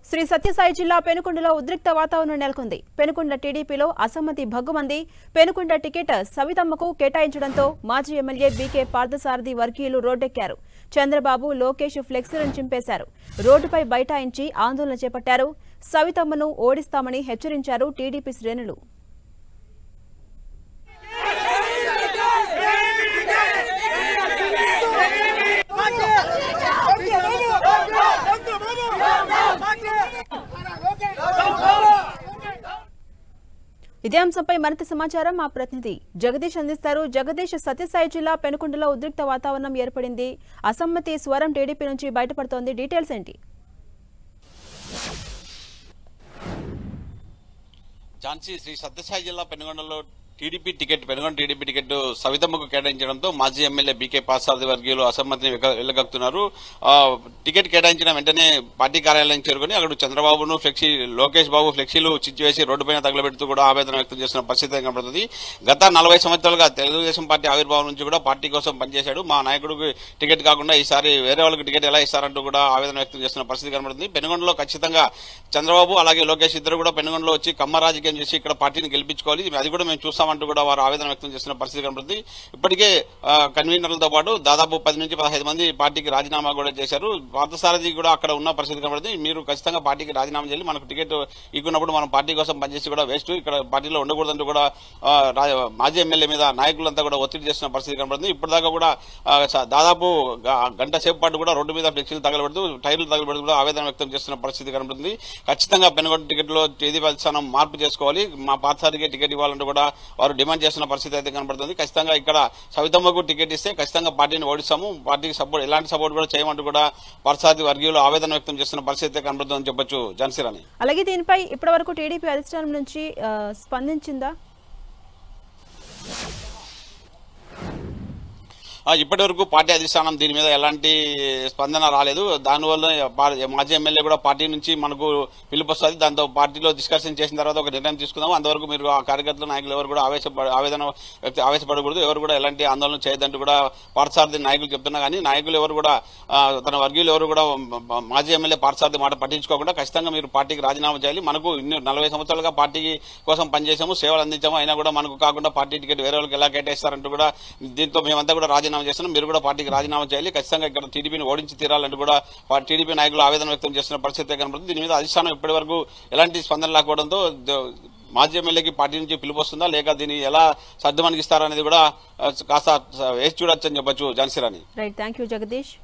శ్రీ సత్యసాయి జిల్లా పెనుకొండలో ఉద్రిక్త వాతావరణం నెలకొంది. పెనుకొండ టీడీపీలో అసమ్మతి భగ్గుమంది. పెనుకొండ టికెట్ సవితమ్మకు కేటాయించడంతో మాజీ ఎమ్మెల్యే బీకే పార్థసారథి వర్గీయులు రోడ్డెక్కారు. చంద్రబాబు, లోకేష్ ఫ్లెక్సీలను చింపేశారు. రోడ్డుపై బైఠాయించి ఆందోళన చేపట్టారు. సవితమ్మను ఓడిస్తామని హెచ్చరించారు టీడీపీ శ్రేణులు. ఇదే అంశంపై మరింత సమాచారం మా ప్రతినిధి జగదీష్ అందిస్తారు. జగదీష్, సత్యసాయి జిల్లా పెనుకొండలో ఉద్రిక్త వాతావరణం ఏర్పడింది. అసమ్మతి స్వరం టీడీపీ నుంచి బయటపడుతోంది. డీటెయిల్స్ ఏంటి? ఝాన్సీ, శ్రీ సత్యసాయి జిల్లా పెనుకొండలో పెనుగొండ టీడీపీ టికెట్ సవితమ్మకు కేటాయించడంతో మాజీ ఎమ్మెల్యే బీకే పార్థసారథి వర్గీయులు అసమ్మతిని వెళ్లగక్కుతున్నారు. టికెట్ కేటాయించిన వెంటనే పార్టీ కార్యాలయం చేరుకుని అక్కడ చంద్రబాబును లోకేష్ బాబు ఫ్లెక్సీలు చిచ్చివేసి రోడ్డుపైన తగలబెడుతూ కూడా ఆవేదన వ్యక్తం చేస్తున్న పరిస్థితి కనబడుతుంది. గత 40 సంవత్సరాలుగా తెలుగుదేశం పార్టీ ఆవిర్భావం నుంచి కూడా పార్టీ కోసం పనిచేశాడు. మా నాయకుడికి టికెట్ కాకుండా ఈసారి వేరే వాళ్ళకి టికెట్ ఎలా ఇస్తారంటూ కూడా ఆవేదన వ్యక్తం చేస్తున్న పరిస్థితి కనబడుతుంది. పెనుగొండలో ఖచ్చితంగా చంద్రబాబు అలాగే లోకేష్ ఇద్దరు కూడా పెనుగొండలో వచ్చి కమ్మ రాజకీయం చేసి ఇక్కడ పార్టీని గెలిపించుకోవాలి, అది కూడా మేము చూస్తాం అంటూ కూడా వారు ఆవేదన వ్యక్తం చేస్తున్న పరిస్థితి కనబడుతుంది. ఇప్పటికే కన్వీనర్లతో పాటు దాదాపు 10 నుంచి 15 మంది పార్టీకి రాజీనామా కూడా చేశారు. పార్థసారథి కూడా అక్కడ ఉన్న పరిస్థితి కనబడుతుంది. మీరు ఖచ్చితంగా పార్టీకి రాజీనామా చేయాలి, మనకు టికెట్ ఇక్కున్నప్పుడు మనం పార్టీ కోసం పనిచేసి కూడా వేస్ట్, ఇక్కడ పార్టీలో ఉండకూడదంటూ కూడా మాజీ ఎమ్మెల్యే మీద నాయకులంతా కూడా ఒత్తిడి చేస్తున్న పరిస్థితి కనబడుతుంది. ఇప్పటిదాకా కూడా దాదాపు గంట సేపు పాటు కూడా రోడ్డు మీద ఫ్లెక్సీలు తగలబెడుతూ టైర్లు తగలబెడుతూ కూడా ఆవేదన వ్యక్తం చేస్తున్న పరిస్థితి కనబడుతుంది. ఖచ్చితంగా పెనుగొండ టికెట్ లో తేదీ స్థానం మార్పు చేసుకోవాలి, మా పార్థసారథికి టికెట్ ఇవ్వాలంటూ కూడా వారు డిమాండ్ చేస్తున్న పరిస్థితి అయితే కనబడుతుంది. ఖచ్చితంగా ఇక్కడ సవితమ్మకు టికెట్ ఇస్తే ఖచ్చితంగా పార్టీని ఓడిస్తాము, పార్టీకి ఎలాంటి సపోర్ట్ కూడా చేయమంటూ కూడా పార్థసారథి వర్గీయులు ఆవేదన వ్యక్తం చేస్తున్న పరిస్థితి అయితే కనబడుతుందని చెప్పొచ్చు. ఝాన్సీ రాణి, అలాగే దీనిపై ఇప్పటివరకు టీడీపీ అధిష్టానం నుంచి స్పందించిందా? ఇప్పటి వరకు పార్టీ అధిష్టానం దీని మీద ఎలాంటి స్పందన రాలేదు. దానివల్ల మాజీ ఎమ్మెల్యే కూడా పార్టీ నుంచి మనకు పిలుపు వస్తుంది, దాంతో పార్టీలో డిస్కషన్ చేసిన తర్వాత ఒక నిర్ణయం తీసుకుందాం, అంతవరకు మీరు ఆ కార్యకర్తల నాయకులు ఎవరు కూడా ఆవేశపడకూడదు, ఎవరు కూడా ఎలాంటి ఆందోళన చేయొద్దంటూ కూడా పార్థసారథి నాయకులు చెప్తున్నా కానీ నాయకులు ఎవరు కూడా తన వర్గీయులు ఎవరు కూడా మాజీ ఎమ్మెల్యే పార్థసారథి మాట పట్టించుకోకుండా ఖచ్చితంగా మీరు పార్టీకి రాజీనామా చేయాలి, మనకు 40 సంవత్సరాలుగా పార్టీ కోసం పనిచేసాము, సేవలు అందించాము, అయినా కూడా మనకు కాకుండా పార్టీ టికెట్ వేరే వాళ్ళకి ఎలా కేటాయిస్తారంటూ కూడా దీంతో మేమంతా కూడా రాజీనామా చేస్తున్నాం, మీరు కూడా పార్టీకి రాజీనామా చేయాలి, ఖచ్చితంగా ఇక్కడ టీడీపీని ఓడించి తీరాలంటూ కూడా టీడీపీ నాయకులు ఆవేదన వ్యక్తం చేస్తున్న పరిస్థితి కనబడుతుంది. దీని మీద అధిష్టానం ఇప్పటి వరకు ఎలాంటి స్పందన లేకపోవడంతో మాజీ ఎమ్మెల్యేకి పార్టీ నుంచి పిలుపు వస్తుందా లేక దీన్ని ఎలా సర్దుమణిగిస్తారనేది కూడా కాస్త వేచి చూడొచ్చని చెప్పొచ్చు. ఝాన్సీ రాణి. Right, thank you Jagadish.